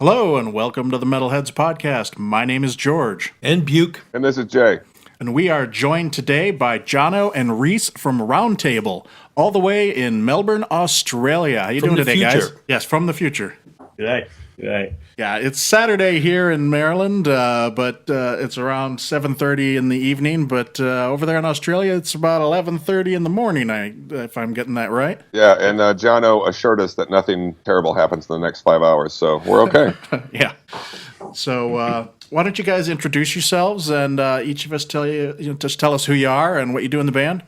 Hello and welcome to the Metalheads Podcast. My name is George. And Buke. And this is Jay. And we are joined today by Jono and Rhys from Roundtable, all the way in Melbourne, Australia. How you doing today, guys? Yes, from the future. G'day. Yeah, it's Saturday here in Maryland, but it's around 7:30 in the evening. But over there in Australia, it's about 11:30 in the morning, if I'm getting that right. Yeah, and Jono assured us that nothing terrible happens in the next 5 hours, so we're okay. Yeah. So why don't you guys introduce yourselves and each of us just tell us who you are and what you do in the band?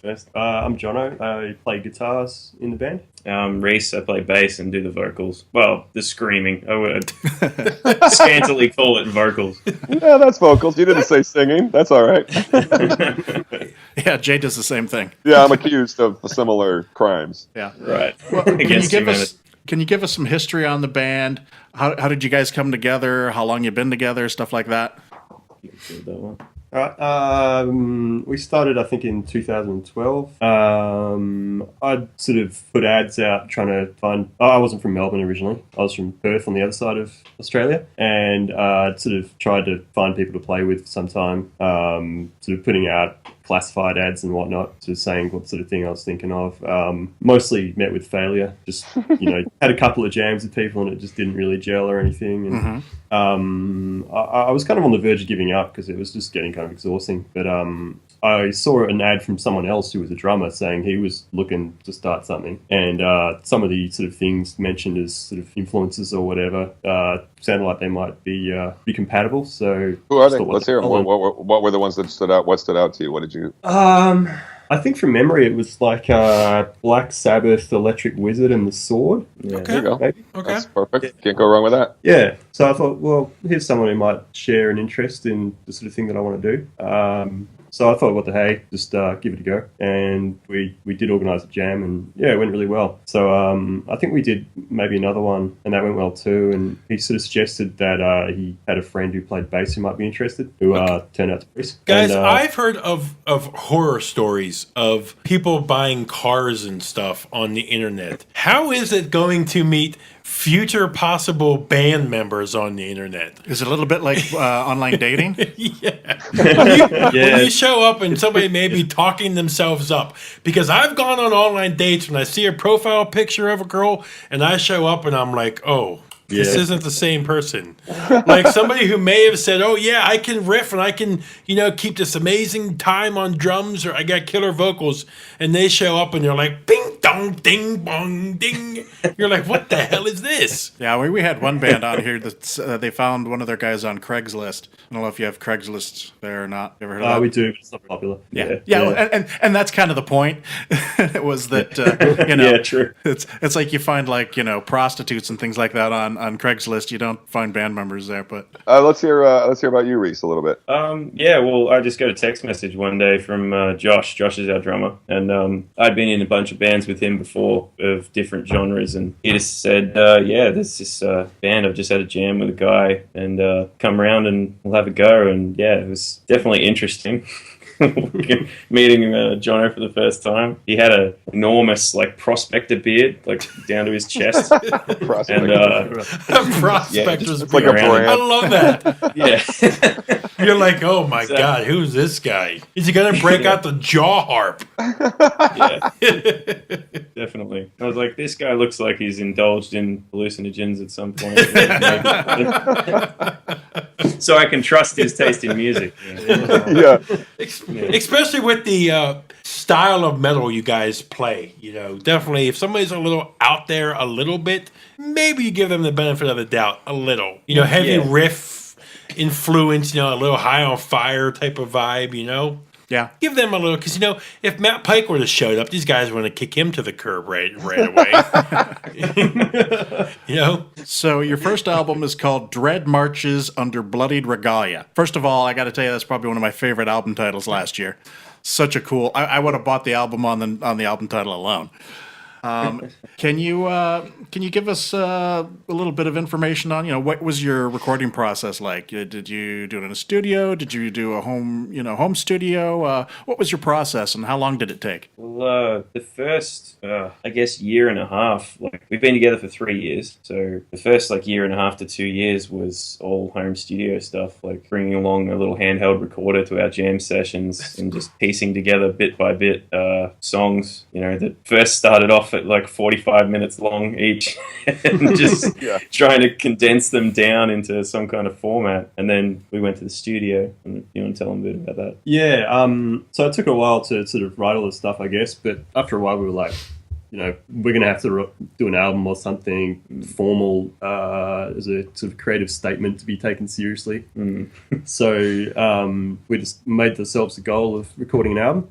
First, I'm Jono. I play guitars in the band. Rhys, I play bass and do the vocals. Well, the screaming. I would scantily call it vocals. Yeah, that's vocals. You didn't say singing. That's all right. Yeah, Jay does the same thing. Yeah, I'm accused of similar crimes. Yeah. Right. Well, can you give us some history on the band? How did you guys come together? How long you been together? Stuff like that. All right. We started, I think, in 2012. I'd sort of put ads out trying to find... I wasn't from Melbourne originally. I was from Perth on the other side of Australia. And I'd sort of tried to find people to play with sometime, sort of putting out classified ads and whatnot, just saying what sort of thing I was thinking of. Mostly met with failure. Just, had a couple of jams with people and it just didn't really gel or anything. And I was kind of on the verge of giving up because it was just getting kind of exhausting. But I saw an ad from someone else who was a drummer saying he was looking to start something. And some of the sort of things mentioned as sort of influences or whatever sounded like they might be compatible. So who are they? Let's hear them. What were the ones that stood out? What stood out to you? What did you... I think from memory it was like Black Sabbath, Electric Wizard, and The Sword. Yeah, okay. There you go. Maybe. Okay. That's perfect. Yeah. Can't go wrong with that. Yeah. So I thought, well, here's someone who might share an interest in the sort of thing that I want to do. So I thought, what the hey, just give it a go. And we did organise a jam, and yeah, it went really well. So I think we did maybe another one, and that went well too. And he sort of suggested that he had a friend who played bass who might be interested, who turned out to be. Guys, I've heard of horror stories of people buying cars and stuff on the internet. How is it going to meet future possible band members on the internet? Is it a little bit like online dating? Yeah. When you show up and somebody may be talking themselves up. Because I've gone on online dates when I see a profile picture of a girl and I show up and I'm like, oh, this isn't the same person. Like somebody who may have said, oh, yeah, I can riff and I can, keep this amazing time on drums, or I got killer vocals. And they show up and they're like, bing, dong, ding, bong, ding. You're like, what the hell is this? Yeah, we had one band on here that they found one of their guys on Craigslist. I don't know if you have Craigslist there or not. You ever heard of that? We do, but it's not popular. Yeah. And that's kind of the point. It was that, yeah, true. It's like you find prostitutes and things like that on Craigslist. You don't find band members there, but let's hear about you, Rhys, a little bit. I just got a text message one day from Josh. Josh is our drummer, and I'd been in a bunch of bands with him before of different genres, and he just said, there's this band. I've just had a jam with a guy, and come around and we'll have a go. And yeah, it was definitely interesting. Meeting Jono for the first time. He had an enormous prospector beard, down to his chest. Prospector's beard. Like a brand. I love that. Yeah. You're like, oh my God, who's this guy? Is he going to break out the jaw harp? Yeah. Definitely. I was like, this guy looks like he's indulged in hallucinogens at some point. So I can trust his taste in music. Yeah. Especially with the style of metal you guys play. Definitely if somebody's a little out there a little bit, maybe you give them the benefit of the doubt a little. Heavy riff influence, a little high on fire type of vibe, Yeah. Give them a little, because, if Matt Pike would have showed up, these guys were going to kick him to the curb right away. So your first album is called Dread Marches Under Bloodied Regalia. First of all, I got to tell you, that's probably one of my favorite album titles last year. Such a cool... I would have bought the album on the album title alone. Can you give us a little bit of information on what was your recording process like? Did you do it in a studio? Did you do a home studio? What was your process, and how long did it take? Well, the first, I guess, year and a half, like we've been together for 3 years. So the first year and a half to 2 years was all home studio stuff, like bringing along a little handheld recorder to our jam sessions and just piecing together bit by bit songs, that first started off at 45 minutes long each and just trying to condense them down into some kind of format. And then we went to the studio. And you want to tell them a bit about that? Yeah, so it took a while to sort of write all this stuff, I guess, but after a while we were like, we're going to have to do an album or something formal as a sort of creative statement to be taken seriously. So we just made ourselves a goal of recording an album.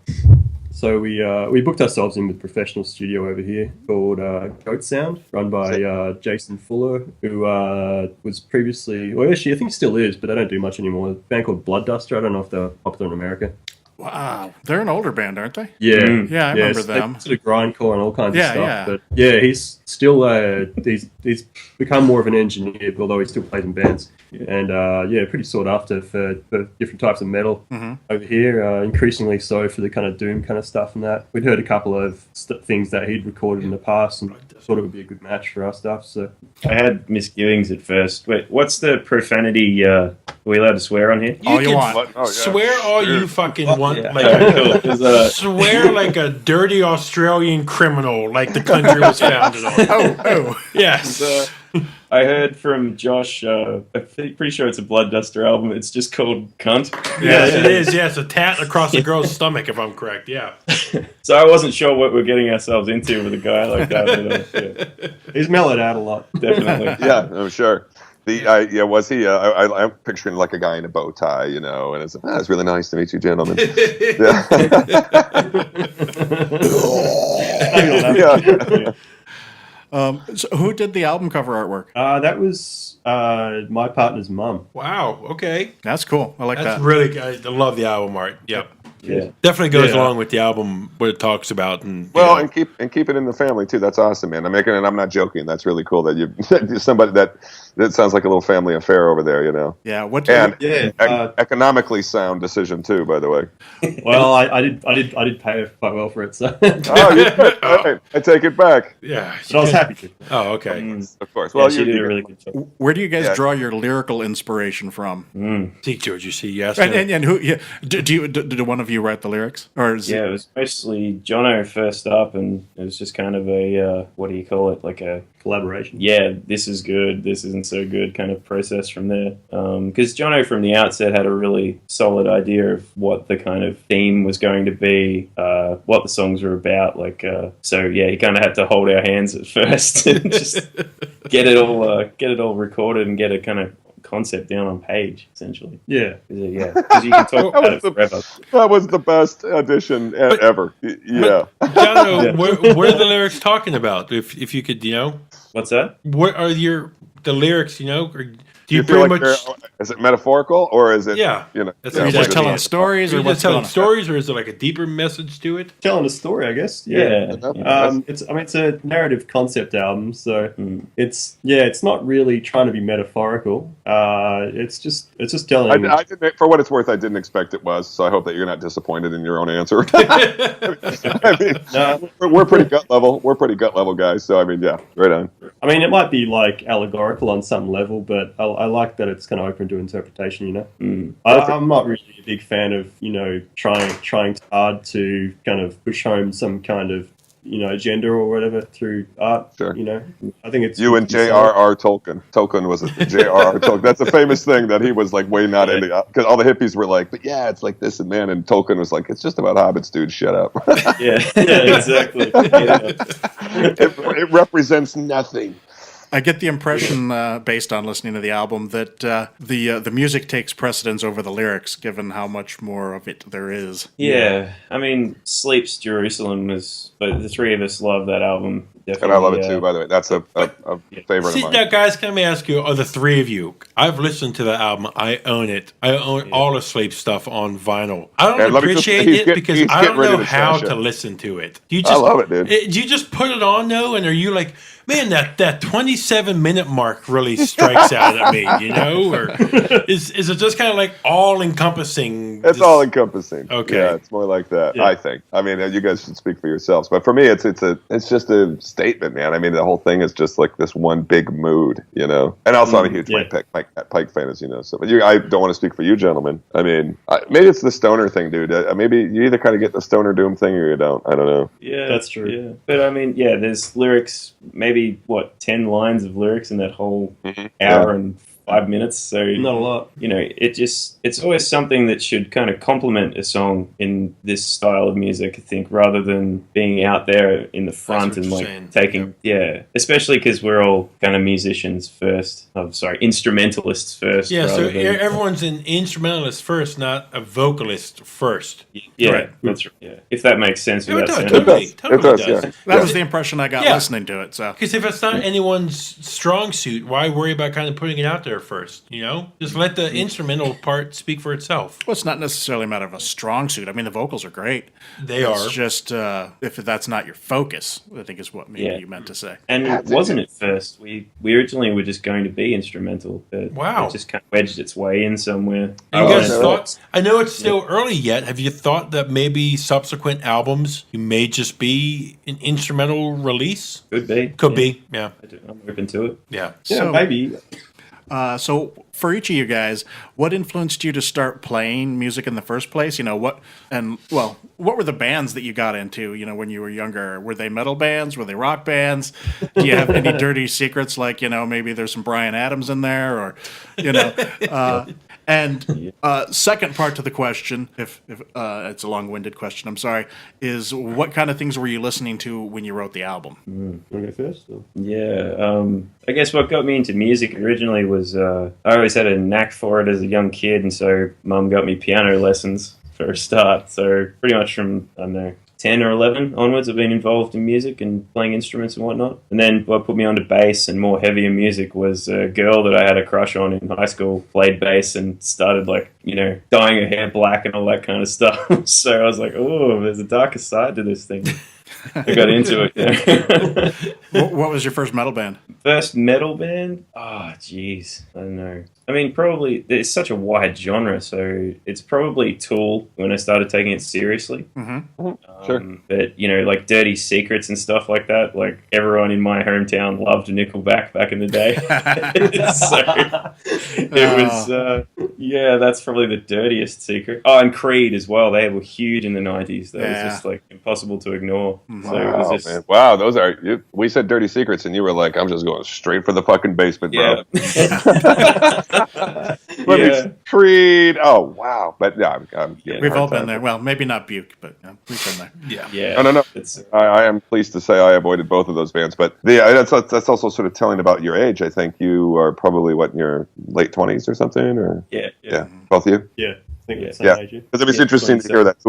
So we booked ourselves in with a professional studio over here called Goat Sound, run by Jason Fuller, who was previously, well, actually I think he still is, but they don't do much anymore. A band called Blood Duster. I don't know if they're popular in America. Wow, they're an older band, aren't they? Yeah, I remember them. Sort of grindcore and all kinds of stuff. Yeah. But he's still he's become more of an engineer, although he still plays in bands. And pretty sought after for different types of metal over here. Increasingly so for the kind of doom kind of stuff and that. We'd heard a couple of things that he'd recorded in the past and thought it would be a good match for our stuff. So I had misgivings at first. Wait, what's the profanity? Are we allowed to swear on here? All you want. Swear all you fucking want. Cool. Swear like a dirty Australian criminal, like the country was founded on. Oh. Yes. I heard from Josh, I'm pretty sure it's a Blood Duster album. It's just called Cunt. Yes, it is. Yes, a tat across the girl's stomach, if I'm correct. Yeah. So I wasn't sure what we're getting ourselves into with a guy like that. But, he's mellowed out a lot. Definitely. Yeah, I'm sure. Was he? I'm picturing like a guy in a bow tie, and it's it's really nice to meet you, gentlemen. So who did the album cover artwork? That was my partner's mum. Wow. Okay. That's cool. I like that. That's really good. I love the album art. Yep. Yeah. Definitely goes along with the album, what it talks about. And keep it in the family too. That's awesome, man. I'm not joking. That's really cool that you're somebody that sounds like a little family affair over there, Yeah. Economically sound decision too, by the way. Well, I did pay her quite well for it, so. I take it back. Yeah. But I was happy to. Oh, okay. Of course. Well, she did a really good job. Where do you guys draw your lyrical inspiration from? See, George, you see, yes. And who? Yeah, did one of you write the lyrics, or is it was mostly Jono first up, and it was just kind of a what do you call it, like a collaboration. Yeah, this is good, this isn't so good kind of process from there. Because Jono from the outset had a really solid idea of what the kind of theme was going to be, what the songs were about. He kind of had to hold our hands at first and just get it all recorded and get a kind of concept down on page, essentially. Yeah. Because you can talk about it forever. That was the best audition ever. Yeah. Jono, what are the lyrics talking about? If you could, What's that? What are the lyrics, or do you feel pretty much? Is it metaphorical or is it? Yeah. Are you just telling stories, or what's telling stories, or is it like a deeper message to it? Telling a story, I guess. Yeah. It's a narrative concept album, so it's not really trying to be metaphorical. It's just telling. I didn't, for what it's worth, I didn't expect it was. So I hope that you're not disappointed in your own answer. We're pretty gut level. We're pretty gut level guys. So right on. It might be like allegorical on some level, but I like that it's kind of open to interpretation. I'm not really a big fan of trying hard to kind of push home some kind of agenda or whatever through art. Sure. I think it's you and J.R.R. Tolkien. Tolkien was J.R.R. Tolkien. That's a famous thing that he was way not into, because all the hippies were like, but yeah, it's like this and man, and Tolkien was like, it's just about hobbits, dude. Shut up. Yeah, exactly. It represents nothing. I get the impression, based on listening to the album, that the music takes precedence over the lyrics, given how much more of it there is. Yeah, I mean, Sleeps Jerusalem was, but the three of us love that album. And I love it too, by the way. That's a favorite See, of mine. now, guys, let me ask you, the three of you, I've listened to the album. I own it. I own all the Sleep stuff on vinyl. I don't appreciate it because I don't know how to listen to it. You just, I love it, dude. Do you just put it on, though, and are you like, man, that 27-minute mark really strikes out at me, you know? Or is it just kind of like all-encompassing? It's all-encompassing. Okay. Yeah, it's more like that, I think. I mean, you guys should speak for yourselves. But for me, it's just a statement, man. I mean, the whole thing is just like this one big mood, you know? And also, I'm a huge Pike fan, as you know. So, but I don't want to speak for you, gentlemen. I mean, maybe it's the stoner thing, dude. Maybe you either kind of get the stoner doom thing or you don't. I don't know. Yeah, That's true. Yeah. But I mean, yeah, there's lyrics, maybe 10 lines of lyrics in that whole hour and 5 minutes. So Not a lot. You know, it's always something that should kind of complement a song in this style of music, I think, rather than being out there in the front and like taking, especially because we're all kind of musicians first. I'm sorry, instrumentalists first. Yeah, so everyone's an instrumentalist first, not a vocalist first. Yeah, Right. that's right. Yeah, if that makes sense. It without does, saying totally, It totally does, does. yeah. That was the impression I got listening to it. So, Because if it's not anyone's strong suit, why worry about kind of putting it out there first? You know, just let the instrumental part speak for itself. well, it's not necessarily a matter of a strong suit. I mean, the vocals are great. They It's are. just if that's not your focus, I think is what maybe you meant to say. And it wasn't at first. We originally were just going to be instrumental, but Wow. it just kind of wedged its way in somewhere. And you guys no. thought? I know it's still early yet. Have you thought that maybe subsequent albums you may just be an instrumental release? Could be. Could be. Yeah. I'm open to it. Yeah. Yeah, So- maybe. So for each of you guys, what influenced you to start playing music in the first place? You know, what were the bands that you got into, you know, when you were younger? Were they metal bands? Were they rock bands? Do you have any dirty secrets, like, you know, maybe there's some Bryan Adams in there, or, you know, and second part to the question, if it's a long-winded question, I'm sorry, is what kind of things were you listening to when you wrote the album? Want to go first? Or? Yeah. I guess what got me into music originally was I always had a knack for it as a young kid, and so Mum got me piano lessons for a start. So pretty much from, I don't know, 10 or 11 onwards, I've been involved in music and playing instruments and whatnot. And then what put me onto bass and more heavier music was a girl that I had a crush on in high school, played bass and started, like, you know, dyeing her hair black and all that kind of stuff. So I was like, oh, there's a darker side to this thing. I got into it. Yeah. What was your first metal band? First metal band? Oh, jeez. I don't know. I mean, probably, it's such a wide genre, so it's probably Tool when I started taking it seriously. Sure. But, you know, like Dirty Secrets and stuff like that, like everyone in my hometown loved Nickelback back in the day. So it was, yeah, that's probably the dirtiest secret. Oh, and Creed as well. They were huge in the 90s. That was just like impossible to ignore. So it was just, Man. Wow, those are. We said Dirty Secrets, and you were like, "I'm just going straight for the fucking basement, bro." yeah. Let Yeah. me Creed. Oh wow, but yeah, I'm getting We've a hard all been time. there. Well, maybe not Buke, but we've been there. Yeah. Yeah. No. It's, I am pleased to say I avoided both of those bands, but that's also sort of telling about your age. I think you are probably in your late 20s or something, or yeah. both of you. Yeah, I think it's the Yeah. same age. Because it's Yeah, interesting to hear that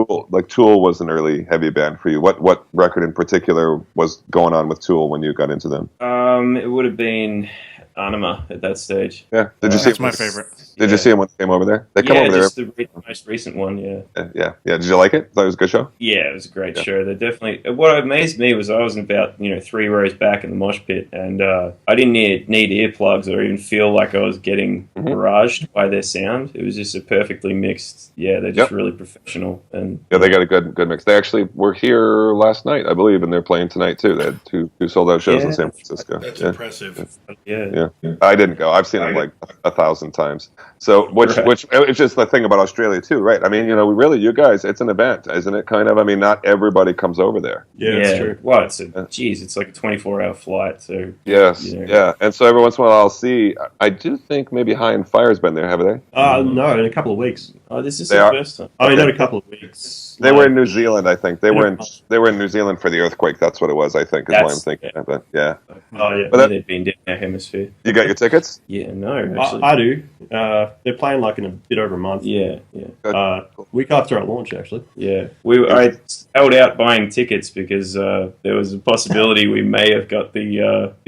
Tool was an early heavy band for you. What record in particular was going on with Tool when you got into them? It would have been Anima at that stage. Yeah, did you see? That's my favorite. Did you see them when they came over there? They come Yeah, over there. just the most recent one, yeah. Yeah. Did you like it? Thought it was a good show. Yeah, it was a great show. They definitely. What amazed me was I was about 3 rows back in the mosh pit, and I didn't need earplugs or even feel like I was getting barraged by their sound. It was just a perfectly mixed. Yeah, they're just really professional, and Yeah, they got a good mix. They actually were here last night, I believe, and they're playing tonight too. They had two sold out shows in San Francisco. That's Yeah. impressive. yeah. I didn't go. I've seen them like 1,000 times. So, which it's just the thing about Australia too, right? I mean, you guys, it's an event, isn't it? Kind of. I mean, not everybody comes over there. Yeah, that's true. Well, it's like a 24-hour flight. So Yes, you know. yeah. And so every once in a while, I'll see. I do think maybe High and Fire's been there, haven't they? No, in a couple of weeks. Oh, this is They the are? first time. I mean, Okay. not a couple of weeks. They were in New Zealand, I think. They were in New Zealand for the earthquake. That's what it was, I think, is why I'm thinking. Yeah. But yeah. Oh, yeah. But that- They've been down our hemisphere. You got your tickets? Yeah, no, actually. I do. They're playing like in a bit over a month. Yeah. Week after our launch, actually. Yeah. I held out buying tickets because there was a possibility we may have got the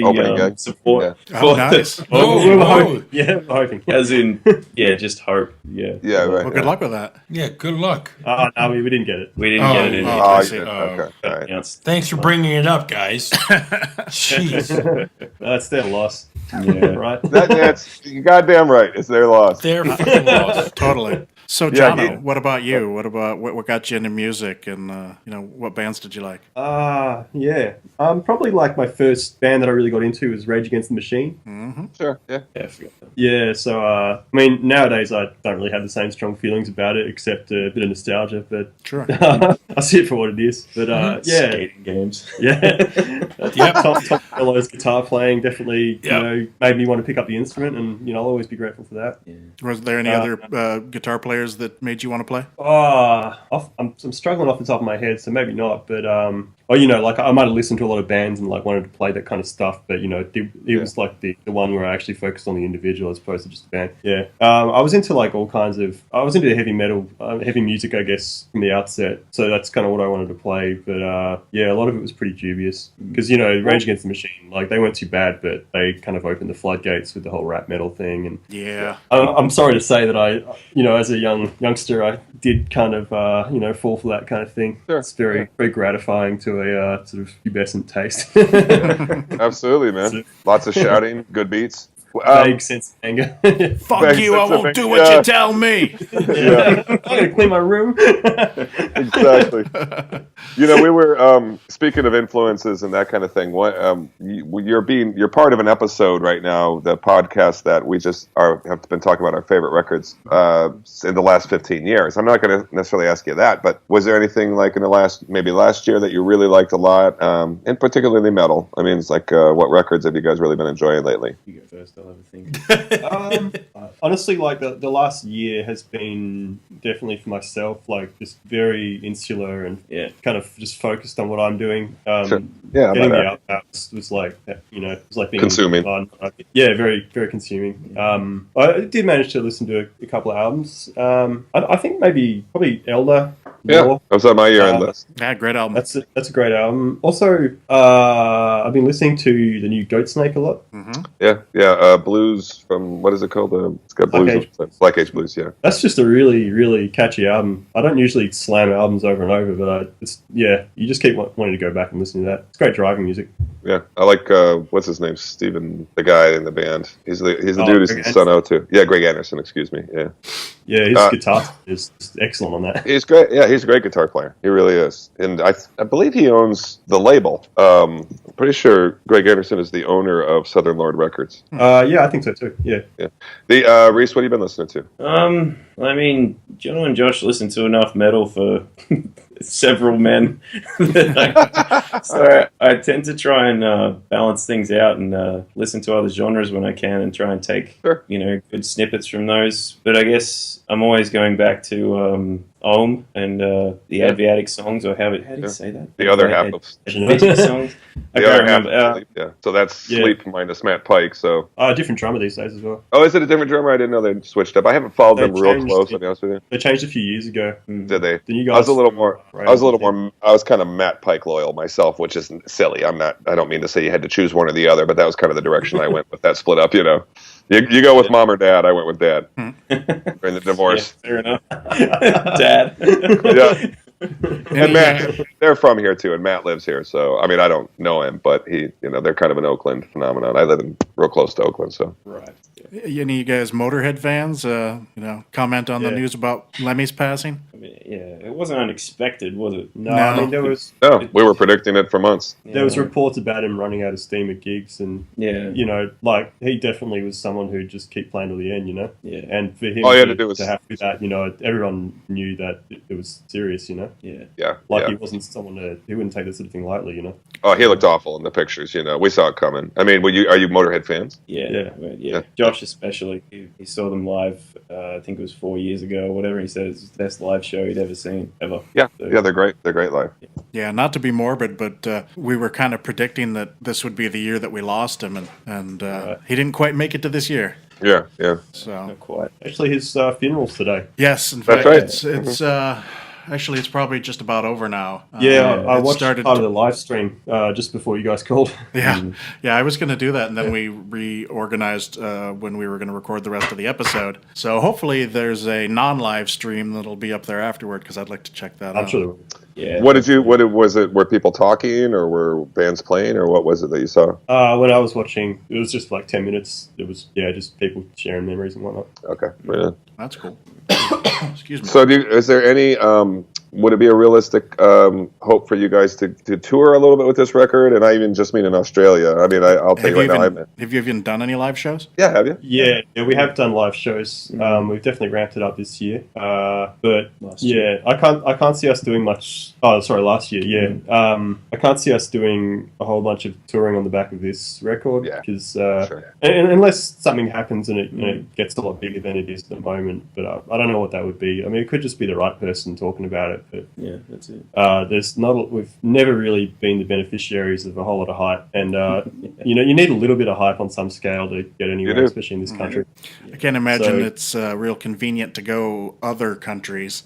Opening gig. support. Yeah. Oh, nice. We were hoping. Yeah, we're hoping. As in, just hope. Yeah. Yeah, right. Well, good luck with that. Yeah, good luck. No, we didn't get it. We didn't get it in. Oh, Oh, I you see. did. Okay. All right. Announced. Thanks for bringing it up, guys. Jeez. That's their loss. Yeah. Right? That's you're goddamn right. It's their loss. They're fucking lost. Totally. So, Yeah, Jono, what about you? What got you into music, and what bands did you like? Yeah. Probably like my first band that I really got into was Rage Against the Machine. Sure. Yeah. Yeah, I forgot that. Yeah, so I mean, nowadays I don't really have the same strong feelings about it, except a bit of nostalgia. But Sure. I see it for what it is. But yeah, Skating games. yeah. Yep. Tom Mello's guitar playing definitely, Yep. made me want to pick up the instrument, and I'll always be grateful for that. Was there any other guitar players that made you want to play? I'm struggling off the top of my head, so maybe not. But like I might have listened to a lot of bands and like wanted to play that kind of stuff. But it was like the one where I actually focused on the individual as opposed to just the band. Yeah, I was into like all kinds of. I was into heavy metal, heavy music, I guess, from the outset. So that's kind of what I wanted to play. But a lot of it was pretty dubious because Rage Against the Machine, like they weren't too bad, but they kind of opened the floodgates with the whole rap metal thing. And Yeah. I'm sorry to say that I, as a youngster, I did kind of, fall for that kind of thing. Sure. It's very, very gratifying to a sort of pubescent taste. Absolutely, man. Lots of shouting, good beats. Vague sense of anger. Fuck Thanks, you! I that's a won't big- do what yeah. you tell me. Yeah, I'm going to clean my room. exactly. We were speaking of influences and that kind of thing. What you're part of an episode right now, the podcast that we just have been talking about our favorite records in the last 15 years. I'm not going to necessarily ask you that, but was there anything like in the last year that you really liked a lot, and particularly metal? I mean, it's like what records have you guys really been enjoying lately? You go first. I'll have a think. Honestly, like the last year has been definitely for myself, like just very insular and kind of just focused on what I'm doing. Sure. Yeah, getting about the outputs was like, it was like being Consuming. Yeah, very, very consuming. I did manage to listen to a couple of albums. I think probably Elder. Yeah, more. that was on my year-end list. Yeah, great album. That's a great album. Also, I've been listening to the new Goatsnake a lot. Yeah. Blues from what is it called? It's got blues. Black Age Blues. Yeah. That's just a really, really catchy album. I don't usually slam albums over and over, but you just keep wanting to go back and listen to that. It's great driving music. Yeah, I like what's his name, Steven, the guy in the band. He's the dude who's in Greg Sun O too. Yeah, Greg Anderson. Excuse me. Yeah. Yeah, his guitar is excellent on that. He's great. Yeah, he's a great guitar player. He really is. And I believe he owns the label. I'm pretty sure Greg Anderson is the owner of Southern Lord Records. Yeah, I think so too. Yeah. The Rhys, what have you been listening to? I mean, Jono and Josh listen to enough metal for several men. So I tend to try and balance things out and listen to other genres when I can and try and take good snippets from those. But I guess I'm always going back to Ohm and the Adriatic songs, or how do you say that? The other half of Adriatic songs. I the can't other half. remember. Of yeah. So that's Sleep minus Matt Pike. So Different drummer these days as well. oh, is it a different drummer? I didn't know they switched up. I haven't followed them real close. To be honest with you. They changed a few years ago. Did they? The new I was guys a little more. right, I was kind of Matt Pike loyal myself, which is silly. I'm not. I don't mean to say you had to choose one or the other, but that was kind of the direction I went with that split up. You go with mom or dad. I went with dad during the divorce. Yeah, fair enough. Dad. Yeah. And Matt, they're from here too, and Matt lives here. So I mean, I don't know him, but they're kind of an Oakland phenomenon. I live real close to Oakland, so. Right. Any of you guys Motorhead fans? Comment on the news about Lemmy's passing. it wasn't unexpected, was it? No, I mean there was No, we were predicting it for months. there was reports about him running out of steam at gigs, and you know, like he definitely was someone who'd just keep playing to the end, you know. Yeah. And for him All you had to do was to have to do that, you know, everyone knew that it was serious, you know. Yeah. Like he wasn't someone he wouldn't take this sort of thing lightly, you know. Oh, he looked awful in the pictures. You know, we saw it coming. I mean, are you Motorhead fans? Yeah. Josh especially. He saw them live. I think it was 4 years ago or whatever. He said it's the best live show he'd ever seen ever. Yeah, So, yeah, they're great. They're great live. Yeah, not to be morbid, but we were kind of predicting that this would be the year that we lost him, and he didn't quite make it to this year. Yeah, yeah. So Not quite. Actually, his funeral's today. yes, in That's fact, right. it's actually it's probably just about over now. I it watched started part of the live stream just before you guys called. Yeah, yeah. I was going to do that, and then we reorganized when we were going to record the rest of the episode. So hopefully, there's a non-live stream that'll be up there afterward because I'd like to check that out. I'm sure there will. Yeah. What was it? Were people talking, or were bands playing, or what was it that you saw? When I was watching, it was just like 10 minutes. It was just people sharing memories and whatnot. Okay, brilliant. That's cool. Excuse me. So, is there any? Would it be a realistic hope for you guys to tour a little bit with this record? And I even just mean in Australia. I mean, I'll tell you right now. Have you even done any live shows? Yeah, have you? Yeah, we have done live shows. We've definitely ramped it up this year. But Last year. I can't see us doing much. Oh, sorry, last year. Yeah, I can't see us doing a whole bunch of touring on the back of this record because Sure. and unless something happens and it gets a lot bigger than it is at the moment. But I don't know what that would be. I mean, it could just be the right person talking about it. But Yeah, that's it. we've never really been the beneficiaries of a whole lot of hype, and you know, you need a little bit of hype on some scale to get anywhere, especially in this country. I can't imagine So- it's real convenient to go other countries.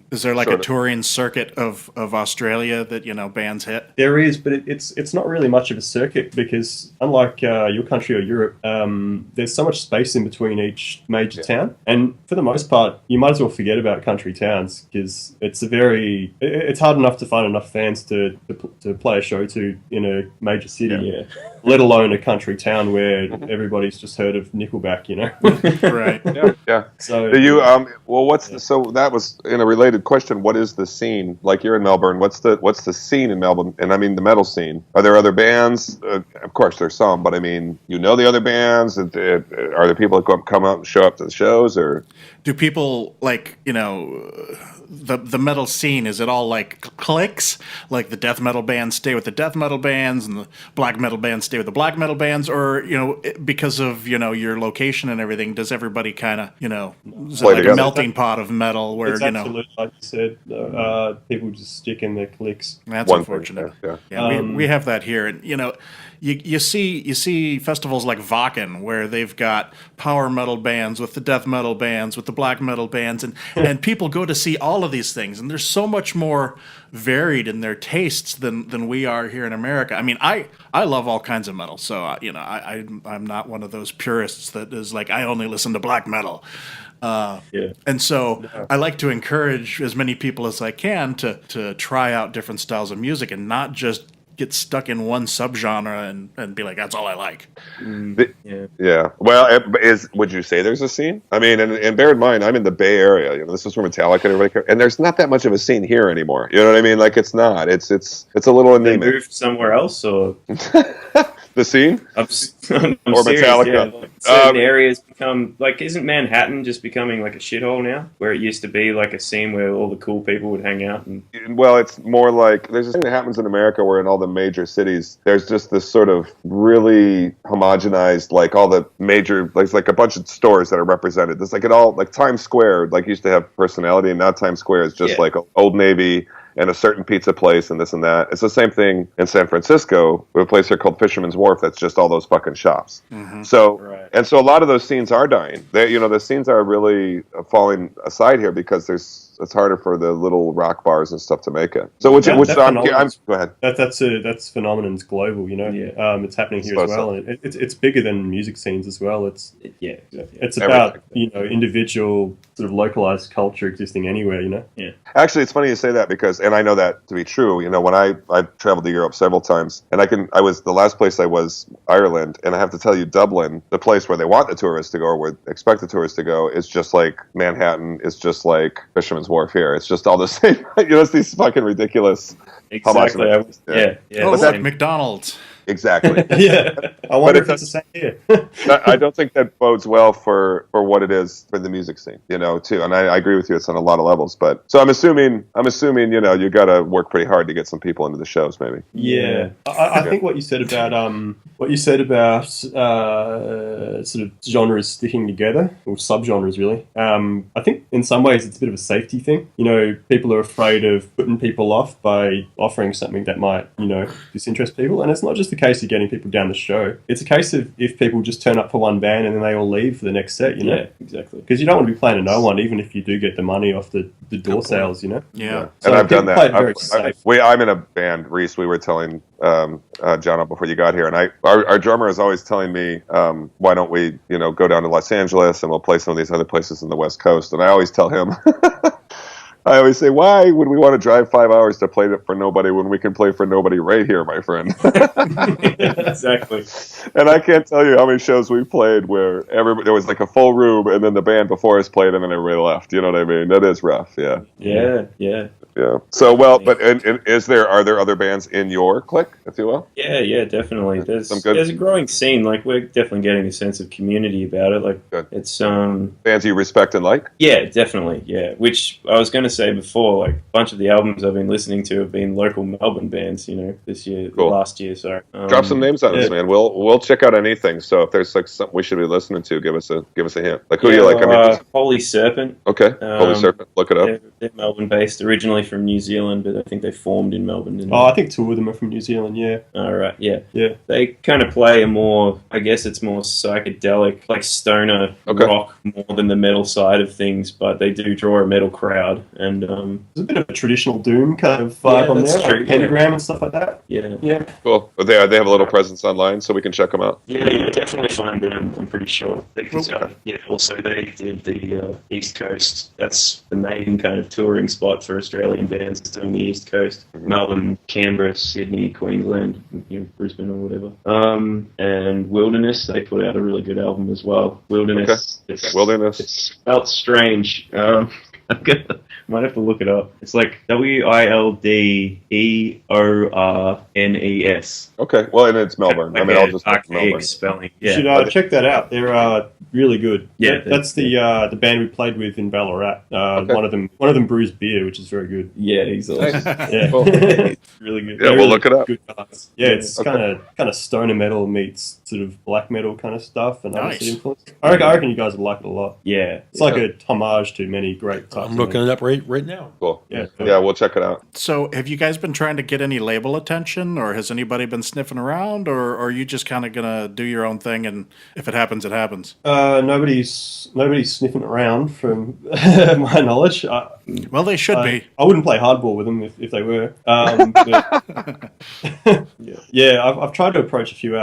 Is there like Sort a of. touring circuit of Australia that, you know, bands hit? There is, but it's not really much of a circuit because unlike your country or Europe, there's so much space in between each major town, and for the most part, you might as well forget about country towns because it's hard enough to find enough fans to play a show to in a major city, let alone a country town where everybody's just heard of Nickelback, you know. Right. Yeah. So Do you so that was in a related question. What is the scene like? You're in Melbourne. What's the scene in Melbourne? And I mean the metal scene. Are there other bands? Of course, there's some, but I mean, you know the other bands. Are there people that come out and show up to the shows, or Do people like, you know, the metal scene, is it all like cliques? Like the death metal bands stay with the death metal bands and the black metal bands stay with the black metal bands? Or, you know, because of, you know, your location and everything, does everybody kind of, you know, is it Play like together. a melting pot of metal where, it's you know, absolutely like you said, people just stick in their cliques. that's One unfortunate. thing, yeah. Yeah, we have that here, and you know, you see festivals like Wacken where they've got power metal bands with the death metal bands with the black metal bands, and people go to see all of these things, and they're so much more varied in their tastes than we are here in America. I mean, I love all kinds of metal, so you know, I'm not one of those purists that is like I only listen to black metal. And so I like to encourage as many people as I can to try out different styles of music and not just get stuck in one subgenre and be like, that's all I like. Yeah. Well, would you say there's a scene? I mean, and bear in mind, I'm in the Bay Area. You know, this is where Metallica and everybody, and there's not that much of a scene here anymore. You know what I mean? Like, it's not. It's a little They anemic. moved somewhere else, or The scene? I'm Or serious, Metallica. yeah. Like, certain areas become like, isn't Manhattan just becoming like a shithole now? Where it used to be like a scene where all the cool people would hang out and Well, it's more like there's a thing that happens in America where in all the major cities, there's just this sort of really homogenized, like all the major, like a bunch of stores that are represented. It's like it all, like Times Square, like used to have personality, and now Times Square is just like Old Navy and a certain pizza place and this and that. It's the same thing in San Francisco. We have a place here called Fisherman's Wharf that's just all those fucking shops. So, and so a lot of those scenes are dying. The scenes are really falling aside here because it's harder for the little rock bars and stuff to make it. So go ahead. That's phenomenon's global, you know. It's happening here as well, and it's bigger than music scenes as well. It's about individual sort of localized culture existing anywhere, you know. Actually, it's funny you say that because, and I know that to be true. You know, when I've traveled to Europe several times, and the last place I was Ireland, and I have to tell you, Dublin, the place where they want the tourists to go or would expect the tourists to go, is just like Manhattan, is just like Fisherman's Bones Wharf here. It's just all the same. It's these fucking ridiculous. Exactly. Yeah. Oh, look, same. McDonald's. Exactly. Yeah, I wonder if it's the same here. I don't think that bodes well for what it is for the music scene, too. And I agree with you. It's on a lot of levels. But so I'm assuming, you got to work pretty hard to get some people into the shows, maybe. Yeah, I think what you said about sort of genres sticking together, or subgenres really. I think in some ways it's a bit of a safety thing. People are afraid of putting people off by offering something that might, disinterest people. And it's not just the case of getting people down the show. It's a case of if people just turn up for one band and then they all leave for the next set, Yeah, exactly. Because you don't want to be playing to no one, even if you do get the money off the door sales, Yeah. So And I've done that. Very safe. I'm in a band, Rhys. We were telling Jono before you got here, and our drummer is always telling me, why don't we, go down to Los Angeles and we'll play some of these other places in the West Coast. And I always tell him, I always say, why would we want to drive 5 hours to play for nobody when we can play for nobody right here, my friend? Exactly. And I can't tell you how many shows we played where there was like a full room and then the band before us played and then everybody left. You know what I mean? That is rough. Yeah. Yeah. So, but and are there other bands in your clique, if you will? Yeah, definitely. There's a growing scene. Like, we're definitely getting a sense of community about it. Like, Good. it's Bands you respect and like? Yeah, definitely. Yeah, which I was going to say before. Like, a bunch of the albums I've been listening to have been local Melbourne bands. This year, Cool. last year. Sorry. Drop some names on us, man. We'll check out anything. So if there's like something we should be listening to, give us a hint. Like, who do you like? Holy Serpent. Okay, Holy Serpent. Look it up. They're Melbourne based, originally from New Zealand, but I think they formed in Melbourne. Didn't they? I think two of them are from New Zealand, yeah. All right, yeah. Yeah. They kind of play a more, I guess it's more psychedelic, like stoner rock more than the metal side of things, but they do draw a metal crowd. And there's a bit of a traditional doom kind of vibe on there, true, like pentagram and stuff like that. yeah. Cool. But they have a little presence online, so we can check them out. Yeah, definitely find them. I'm pretty sure. Also they did the East Coast. That's the main kind of touring spot for Australian bands doing the East Coast. Melbourne, Canberra, Sydney, Queensland, Brisbane or whatever. And Wilderness, they put out a really good album as well. Wilderness. Okay. Wilderness. It's spelt strange. Might have to look it up. It's like WILDEORNES. Okay. Well, and it's Melbourne. Like I'll just archaic spelling. You Yeah. should check that out. They're really good. Yeah, that's the band we played with in Ballarat. One of them brews beer, which is very good. Yeah, he's awesome. Yeah, Cool. Really good. Yeah, we'll look it up. Good guys. Yeah, it's kind of stoner metal meets sort of black metal kind of stuff, and Nice. influence. I reckon you guys would like it a lot. Yeah. It's like a homage to many great types. I'm looking it up right now. Cool. Yeah. Yeah, we'll check it out. So, have you guys been trying to get any label attention, or has anybody been sniffing around, or are you just kind of gonna do your own thing, and if it happens, it happens? Nobody's sniffing around from my knowledge. Well, they should be. I wouldn't play hardball with them if they were. Yeah, I've tried to approach a few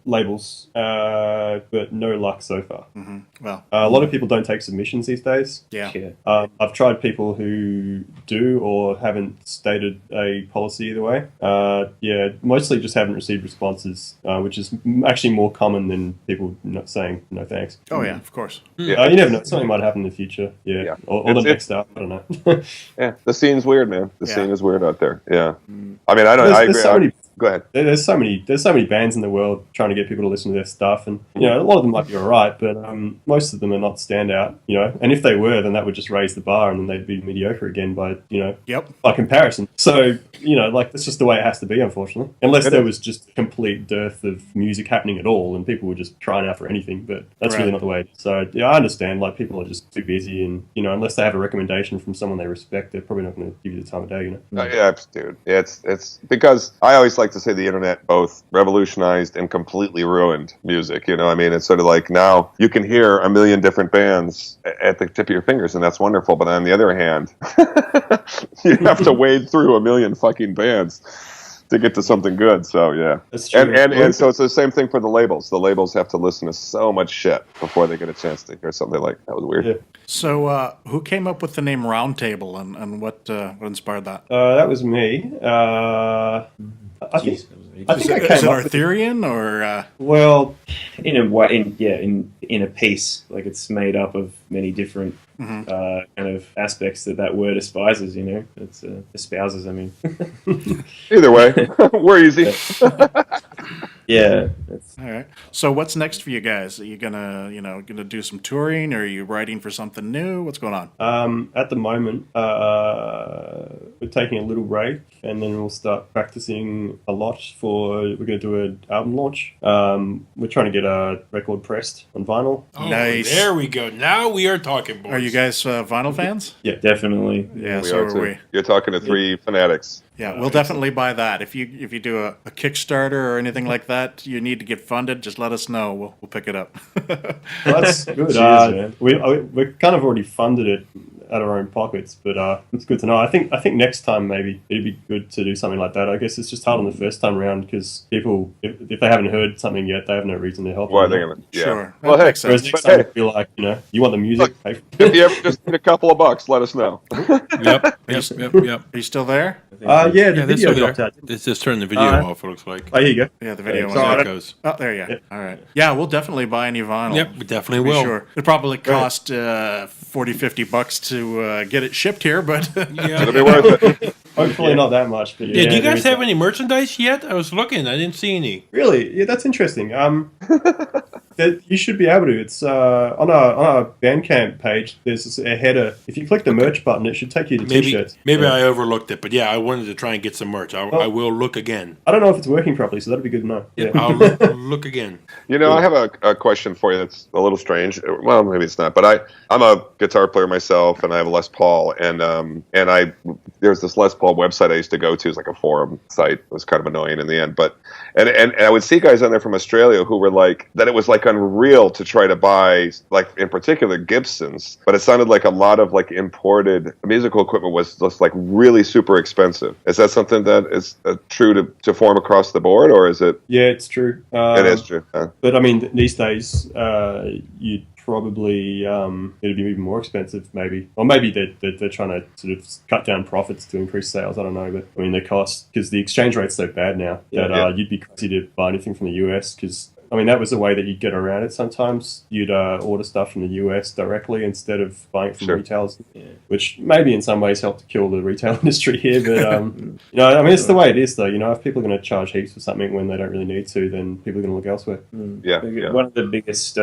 labels, but no luck so far. Mm-hmm. Well, A lot of people don't take submissions these days. yeah. I've tried people who do or haven't stated a policy either way. Mostly just haven't received responses, which is actually more common than people not saying no thanks. Oh yeah, of course. Yeah. You never know. Something might happen in the future. Yeah. Yeah. Or the next up. I don't know. Yeah, the scene's weird, man. The Yeah. scene is weird out there. Yeah. I mean, I agree. Go ahead. There's so many bands in the world trying to get people to listen to their stuff, and a lot of them might be alright, but most of them are not standout. And if they were, then that would just raise the bar, and then they'd be mediocre again by Yep. by comparison. So that's just the way it has to be, unfortunately. Unless there was just a complete dearth of music happening at all, and people were just crying out for anything. But that's really Right. not the way. So I understand. Like, people are just too busy, and unless they have a recommendation from someone they respect, they're probably not going to give you the time of day. Yeah, dude. It's because I always like to say the internet both revolutionized and completely ruined music. I mean, it's sort of like now you can hear a million different bands at the tip of your fingers, and that's wonderful. But on the other hand, you have to wade through a million fucking bands to get to something good. So yeah, That's true. And so it's the same thing for the labels. The labels have to listen to so much shit before they get a chance to hear something like that was weird. Yeah. So, who came up with the name Roundtable, and what inspired that? That was me. I think I Is came it up with Arthurian or? well, In a way, in inner piece. Like it's made up of many different kind of aspects that word aspises. You know, it's espouses. I mean, Either way, we're easy. yeah. All right. So what's next for you guys? Are you gonna do some touring, or are you writing for something new? What's going on? At the moment, we're taking a little break, and then we'll start practicing a lot we're going to do an album launch. We're trying to get a record pressed on vinyl. Oh, Nice. There we go. Now we are talking, boys. Are you guys vinyl fans? Yeah. Definitely. Yeah, We so are are too. we. You're talking to three fanatics. Yeah, we'll definitely buy that. If you do a Kickstarter or anything like that, you need to get funded, just let us know. We'll pick it up. Well, that's good. Cheers, man. We're kind of already funded it out of our own pockets, but it's good to know. I think next time maybe it'd be good to do something like that. I guess it's just hard on the first time round because people, if they haven't heard something yet, they have no reason to help. Well, I you know? think, yeah. Sure. Well, That hey, makes Whereas sense. next But time hey. it'd be like, you want the music? Pay for if you ever just need a couple of bucks, let us know. Yep. Are you still there? Yeah, the Yeah, this video is dropped out. Let's just turn the video off, it looks like. Oh, here you go. Yeah, the video Thanks. went There out. it goes. Oh, there you go. Yeah. All right. Yeah, we'll definitely buy any vinyl. Yep, we definitely Be will. sure. It probably cost $40-$50 to get it shipped here, but Yeah. It'll be worth it. Hopefully not that much. But Yeah, do you there guys is have that. any merchandise yet? I was looking, I didn't see any. Really? Yeah, that's interesting. That you should be able to. It's on our Bandcamp page. There's a header. If you click the merch button, it should take you to t-shirts. Maybe Yeah. I overlooked it, but yeah, I wanted to try and get some merch. I will look again. I don't know if it's working properly, so that'd be good to know. Yeah. I'll look again. You know, I have a question for you that's a little strange. Well, maybe it's not, but I'm a guitar player myself, and I have a Les Paul, and there's this Les Paul website I used to go to. It's like a forum site. It was kind of annoying in the end, but and I would see guys on there from Australia who were like that. It was like unreal to try to buy, like in particular Gibsons, but it sounded like a lot of like imported musical equipment was just like really super expensive. Is that something that is true to form across the board, or is it? Yeah, it's true. It is true. But I mean, these days, you'd probably it'd be even more expensive, maybe, or maybe they're trying to sort of cut down profits to increase sales. I don't know, but I mean, the cost because the exchange rate's so bad now that you'd be crazy to buy anything from the US because. I mean, that was the way that you'd get around it sometimes. You'd order stuff from the US directly instead of buying it from retailers, which maybe in some ways helped to kill the retail industry here. But, you know, I mean, it's the way it is, though. You know, if people are going to charge heaps for something when they don't really need to, then people are going to look elsewhere. Yeah. One of the biggest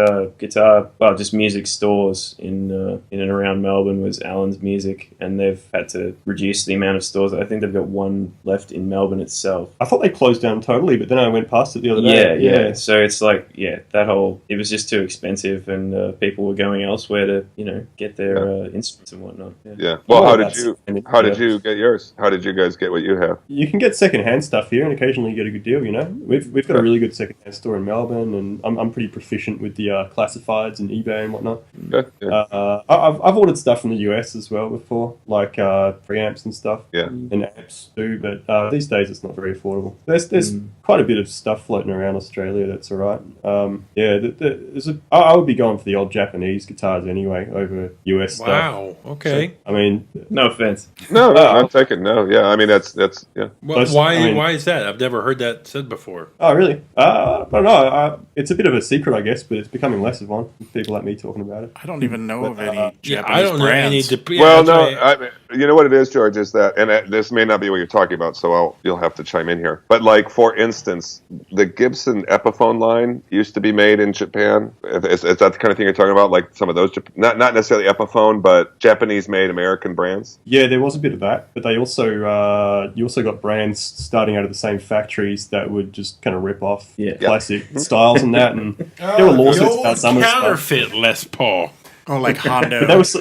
just music stores in and around Melbourne was Allen's Music, and they've had to reduce the amount of stores. I think they've got one left in Melbourne itself. I thought they closed down totally, but then I went past it the other day. Yeah. So it's like, it was just too expensive, and people were going elsewhere to, you know, get their instruments and whatnot. Yeah. Well, Oh, how did that's- you get yours? How did you guys get what you have? You can get secondhand stuff here, and occasionally you get a good deal. You know, we've got a really good secondhand store in Melbourne, and I'm pretty proficient with the classifieds and eBay and whatnot. Good. Yeah. I've ordered stuff from the US as well before, like preamps and stuff, Yeah. and amps too. But these days it's not very affordable. There's quite a bit of stuff floating around Australia that's alright. I would be going for the old Japanese guitars anyway over US stuff. Wow, okay. So, I mean, No offense. No, I'm taking no. Yeah, I mean that's yeah. Well, Those- why I mean- why is that? I've never heard that said before. oh really? I don't know. It's a bit of a secret, I guess, but it's becoming less of one. People like me talking about it. I don't even know of any Japanese Yeah, I don't know any. brands. Well, no, you know what it is, George, is that, and this may not be what you're talking about, so you'll have to chime in here. But like, for instance, the Gibson Epiphone line used to be made in Japan. Is that the kind of thing you're talking about? Like some of those, not necessarily Epiphone, but Japanese-made American brands? Yeah, there was a bit of that, but they also you also got brands starting out of the same factories that would just kind of rip off classic styles and that, and there were lawsuits about some of the stuff. Counterfeit Les Paul. Oh, like Hondo. But that was so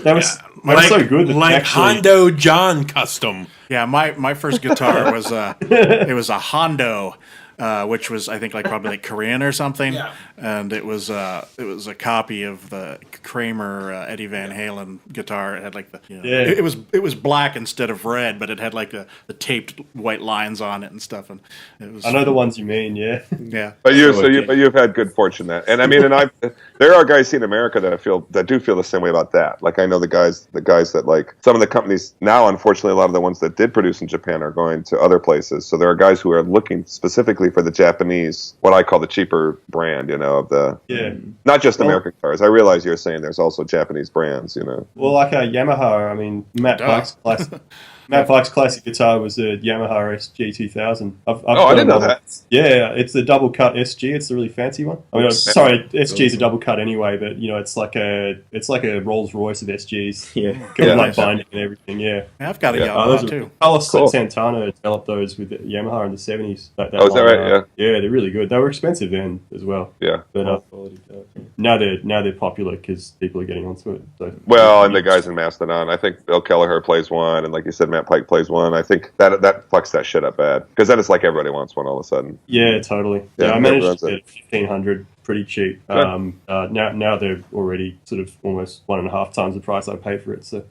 good that like actually, Hondo John custom. Yeah, my first guitar was it was a Hondo, which was I think probably like Korean or something. Yeah. And it was a copy of the Kramer Eddie Van Halen guitar. It had like it was black instead of red, but it had like the taped white lines on it and stuff. And it was I know the ones you mean, yeah. yeah. But you've had good fortune that, and I mean, there are guys in America that do feel the same way about that. Like I know the guys that like some of the companies now, unfortunately, a lot of the ones that did produce in Japan are going to other places. So there are guys who are looking specifically specifically for the Japanese, what I call the cheaper brand, of the not just American cars. I realize you're saying there's also Japanese brands, Well, like a Yamaha. I mean, Matt Pike's classic guitar was a Yamaha SG2000. I didn't know that. Yeah, it's the double cut SG. It's the really fancy one. I mean, sorry, SG is a double cut anyway, but it's like a Rolls Royce of SGs. Like binding and everything. Yeah, I've got a Yamaha too. Carlos Santana developed those with Yamaha in the 70s. Is that right? Yeah, they're really good. They were expensive then as well. Yeah, but now they're popular because people are getting onto it. So. Well, and the guys in Mastodon, I think Bill Kelleher plays one, and like you said, Matt Pike plays one. I think that fucks that shit up bad because then it's like everybody wants one all of a sudden. Yeah, totally. Yeah, I managed to get 1,500 pretty cheap. Now they're already sort of almost 1.5 times the price I paid for it. So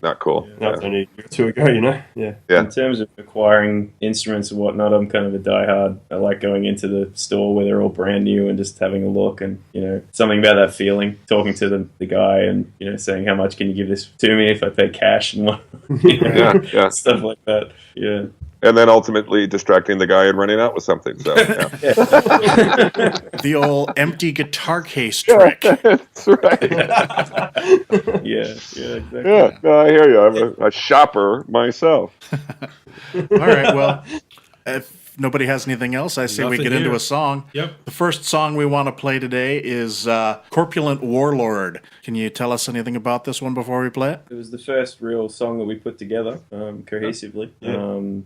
not cool. That was only a year or two ago, Yeah. In terms of acquiring instruments and whatnot, I'm kind of a diehard. I like going into the store where they're all brand new and just having a look and something about that feeling. Talking to the guy and saying how much can you give this to me if I pay cash and what stuff like that. Yeah. And then ultimately distracting the guy and running out with something. So, the old empty guitar case trick. That's right. Exactly. Yeah, no, I hear you. I'm a shopper myself. All right, well, if nobody has anything else, I say we get into a song. Yep. The first song we want to play today is Corpulent Warlord. Can you tell us anything about this one before we play it? It was the first real song that we put together cohesively.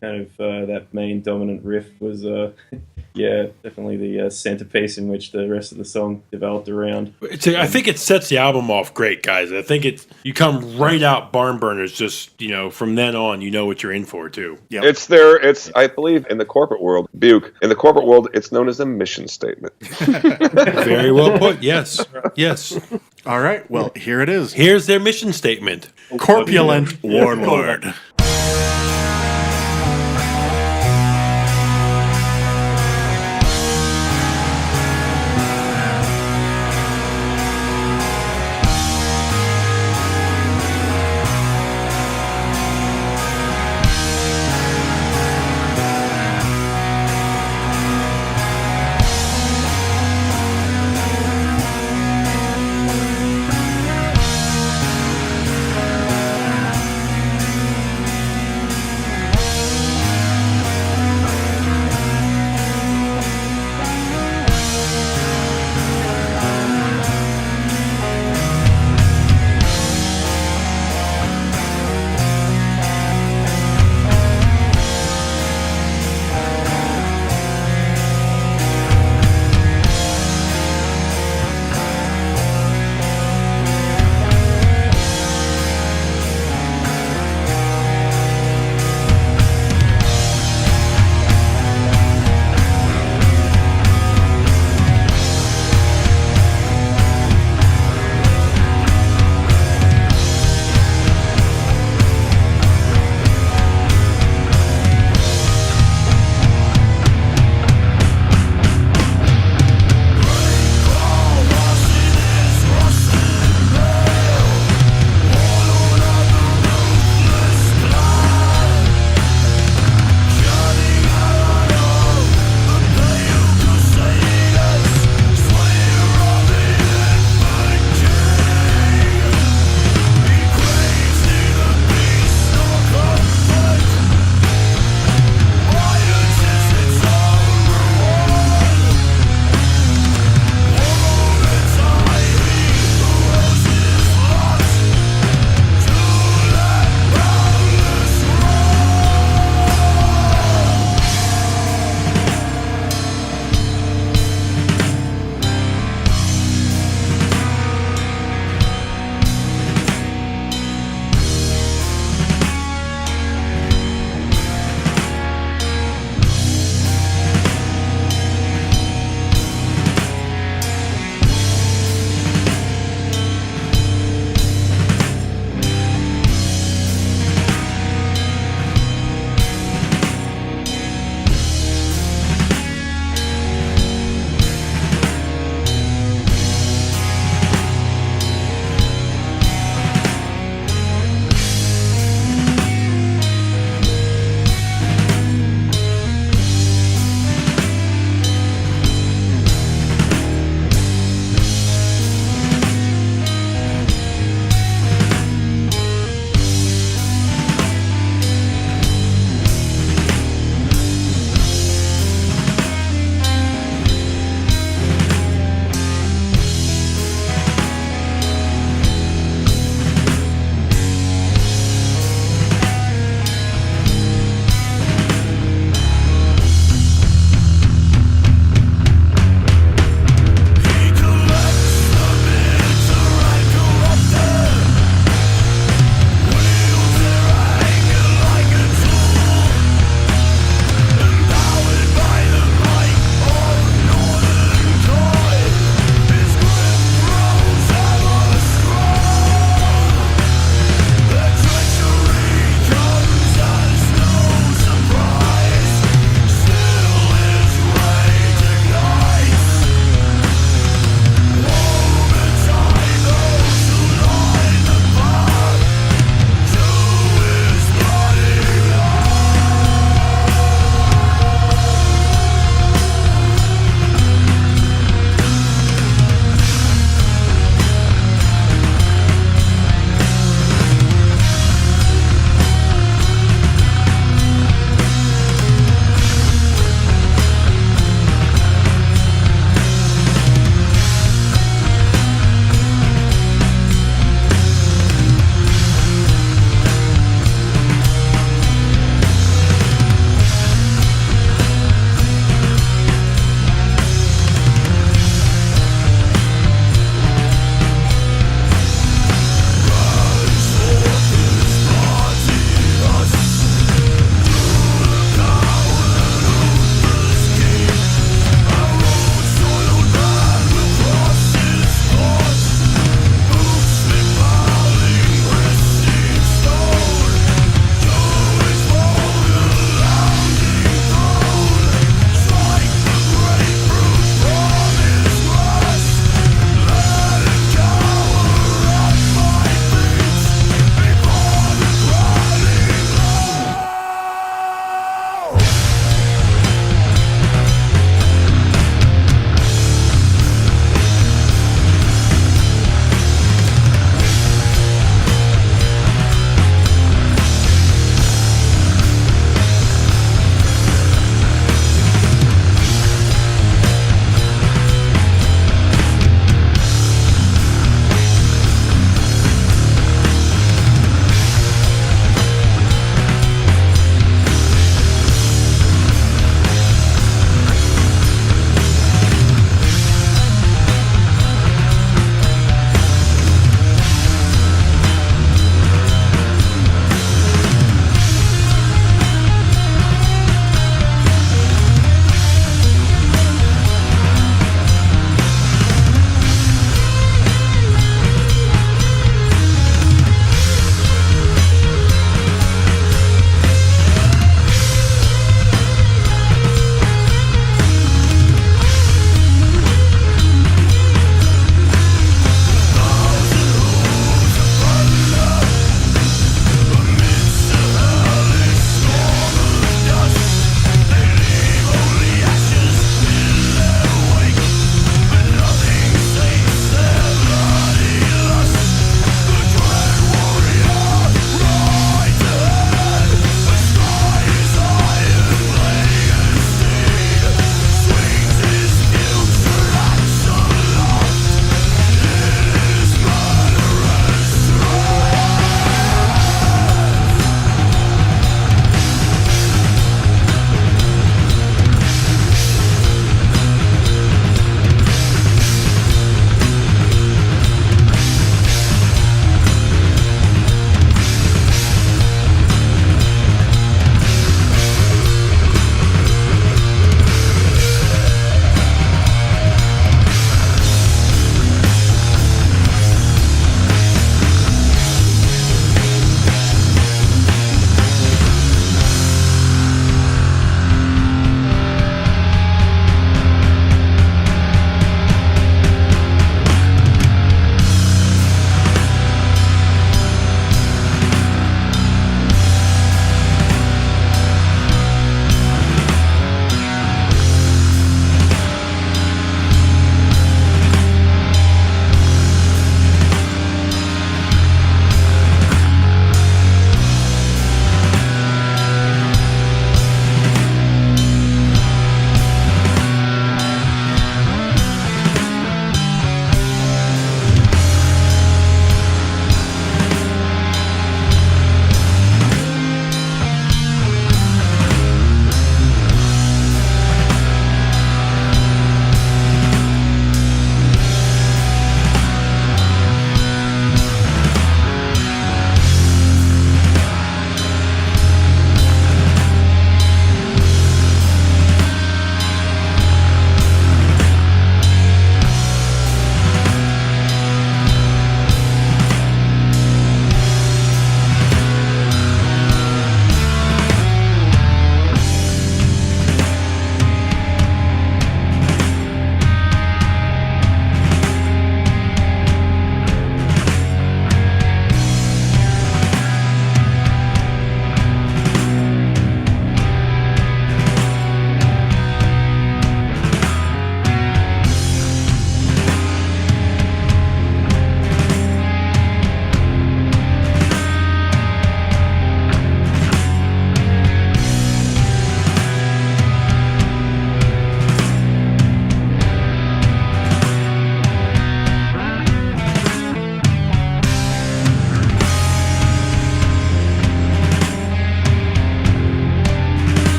That main dominant riff was, definitely the centerpiece in which the rest of the song developed around. I think it sets the album off great, guys. I think you come right out barn burners. Just from then on, you know what you're in for too. Yep. It's I believe in the corporate world, Buke. In the corporate world, it's known as a mission statement. Very well put. Yes. All right. Well, here it is. Here's their mission statement. Corpulent Warlord.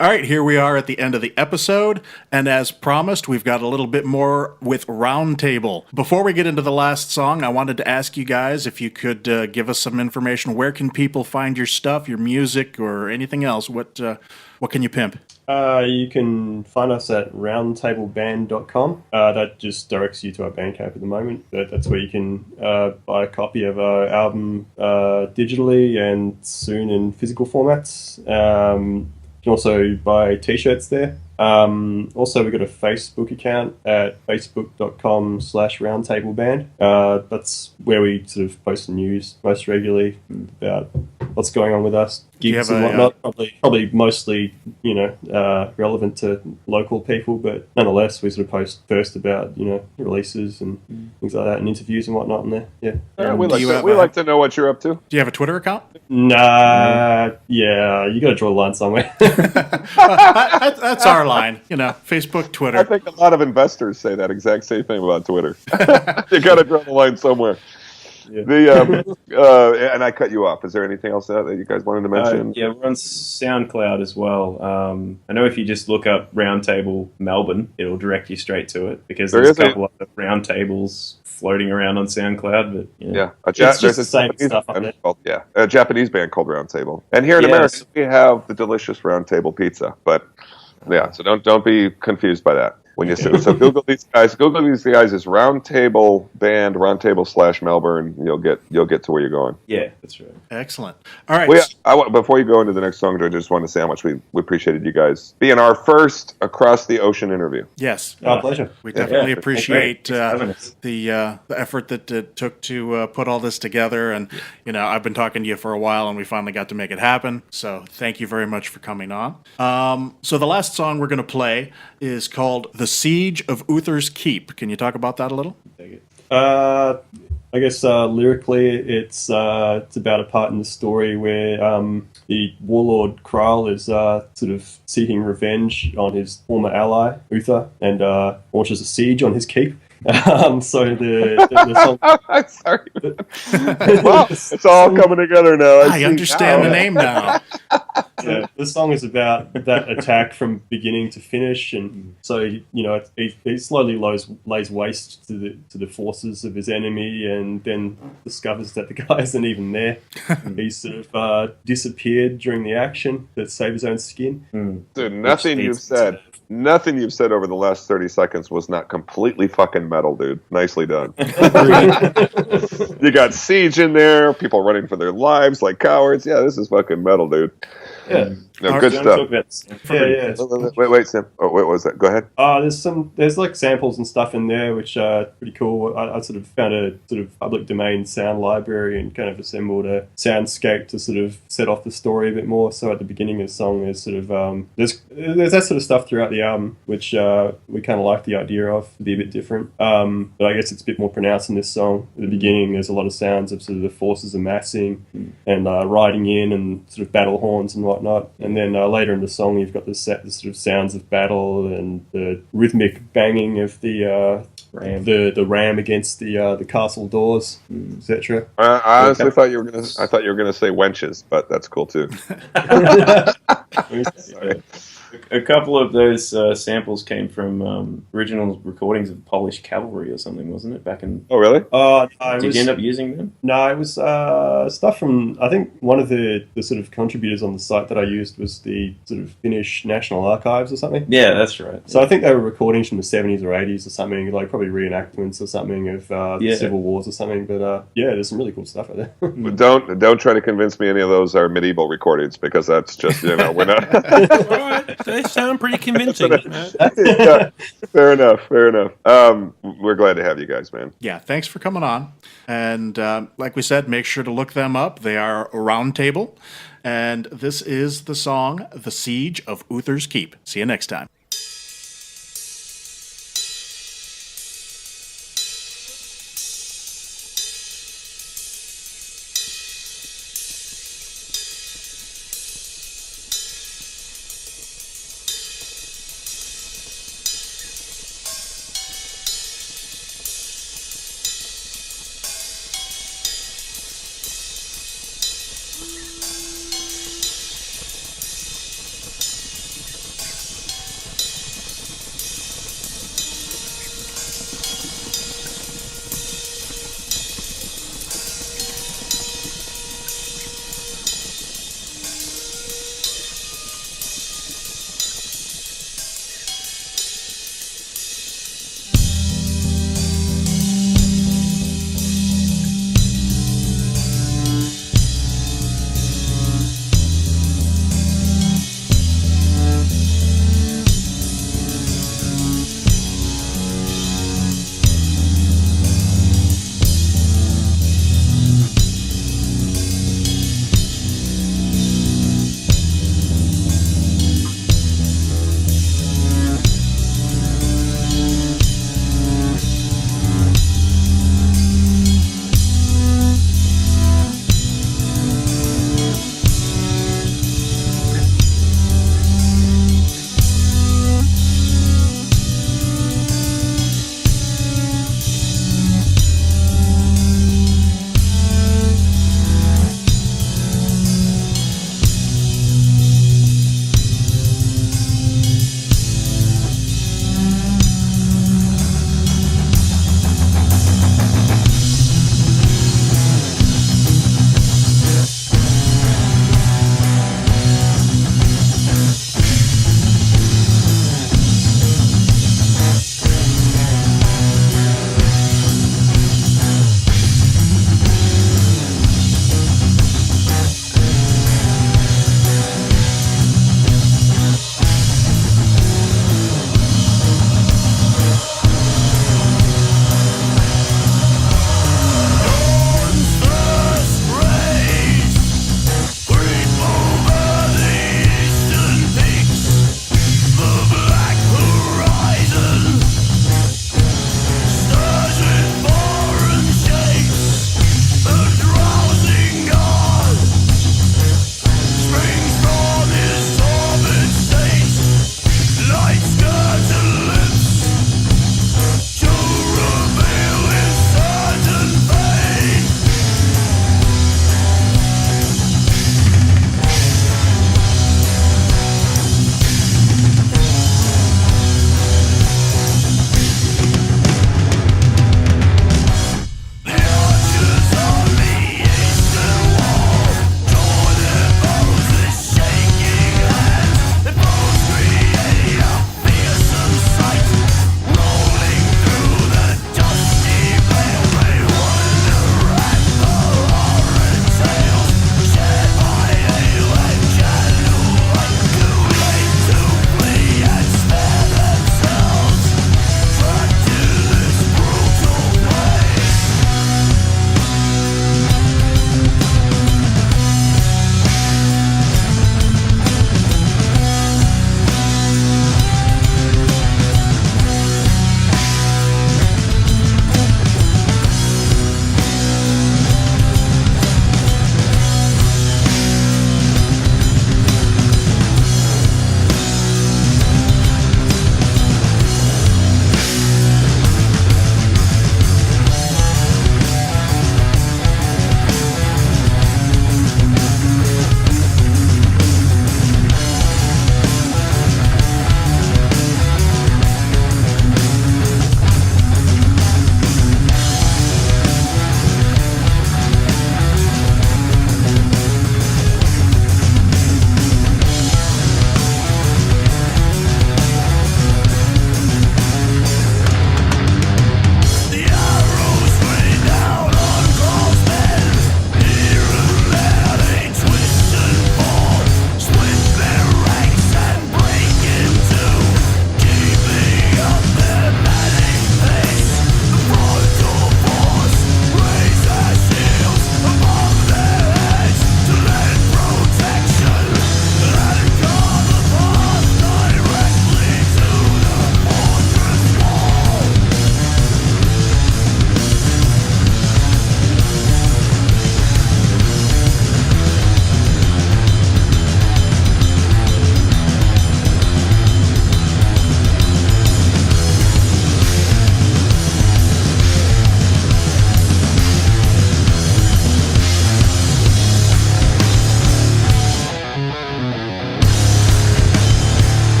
All right, here we are at the end of the episode, and as promised, we've got a little bit more with Roundtable. Before we get into the last song, I wanted to ask you guys if you could give us some information. Where can people find your stuff, your music, or anything else? What can you pimp? You can find us at roundtableband.com. That just directs you to our Bandcamp at the moment. That's where you can buy a copy of our album digitally and soon in physical formats. You can also buy t-shirts there. Also, we've got a Facebook account at facebook.com/roundtableband. That's where we sort of post the news most regularly about what's going on with us, gigs and whatnot. Probably mostly, relevant to local people, but nonetheless, we sort of post first about, releases and things like that, and interviews and whatnot in there. Yeah. We like to know what you're up to. Do you have a Twitter account? Nah, yeah, you got to draw the line somewhere. That's our line, Facebook, Twitter. I think a lot of investors say that exact same thing about Twitter. You got to draw the line somewhere. Yeah. And I cut you off. Is there anything else that you guys wanted to mention? Yeah, we're on SoundCloud as well. I know if you just look up Roundtable Melbourne, it'll direct you straight to it because there's a couple of roundtables floating around on SoundCloud. But it's just the same stuff on there. A Japanese band called Roundtable. And here in America, we have the delicious Roundtable pizza. But so don't be confused by that. When you so Google these guys. Google these guys as Roundtable Band, Roundtable/Melbourne. You'll get to where you're going. Yeah, that's right. Excellent. All right. Before you go into the next song, I just want to say how much we appreciated you guys being our first across the ocean interview. Yes, our pleasure. We definitely appreciate the effort that it took to put all this together. And I've been talking to you for a while, and we finally got to make it happen. So thank you very much for coming on. So the last song we're going to play is called "The Siege of Uther's Keep." Can you talk about that a little? I guess lyrically, it's about a part in the story where the warlord Kral is sort of seeking revenge on his former ally Uther and launches a siege on his keep. So the song. I'm sorry. Wow, it's all coming together now. I understand the name now. Yeah, the song is about that attack from beginning to finish, and so he slowly lays waste to the forces of his enemy, and then discovers that the guy isn't even there. He's sort of disappeared during the action to save his own skin. Dude, nothing you've said over the last 30 seconds was not completely fucking metal, dude. Nicely done. You got siege in there, people running for their lives like cowards. Yeah, this is fucking metal, dude. Yeah. No, good stuff. Yeah. Wait, Sam. Oh, what was that? Go ahead. There's like samples and stuff in there which are pretty cool. I sort of found a sort of public domain sound library and kind of assembled a soundscape to sort of set off the story a bit more. So at the beginning of the song, there's sort of there's that sort of stuff throughout the album, which we kind of like the idea of to be a bit different. But I guess it's a bit more pronounced in this song. At the beginning, there's a lot of sounds of sort of the forces amassing and riding in and sort of battle horns and whatnot. And then later in the song, you've got the sort of sounds of battle and the rhythmic banging of the ram against the castle doors, etc. I honestly thought you were gonna say wenches, but that's cool too. Sorry. A couple of those samples came from original recordings of Polish cavalry or something, wasn't it? Back in. Oh, really? Did you end up using them? No, it was stuff from. I think one of the sort of contributors on the site that I used was the sort of Finnish National Archives or something. Yeah, that's right. So I think they were recordings from the 70s or 80s or something, like probably reenactments or something of the Civil Wars or something. But there's some really cool stuff out there. But don't try to convince me any of those are medieval recordings, because that's just we're not. They sound pretty convincing. Yeah, fair enough. We're glad to have you guys, man. Yeah, thanks for coming on. And like we said, make sure to look them up. They are Roundtable. And this is the song, The Siege of Uther's Keep. See you next time.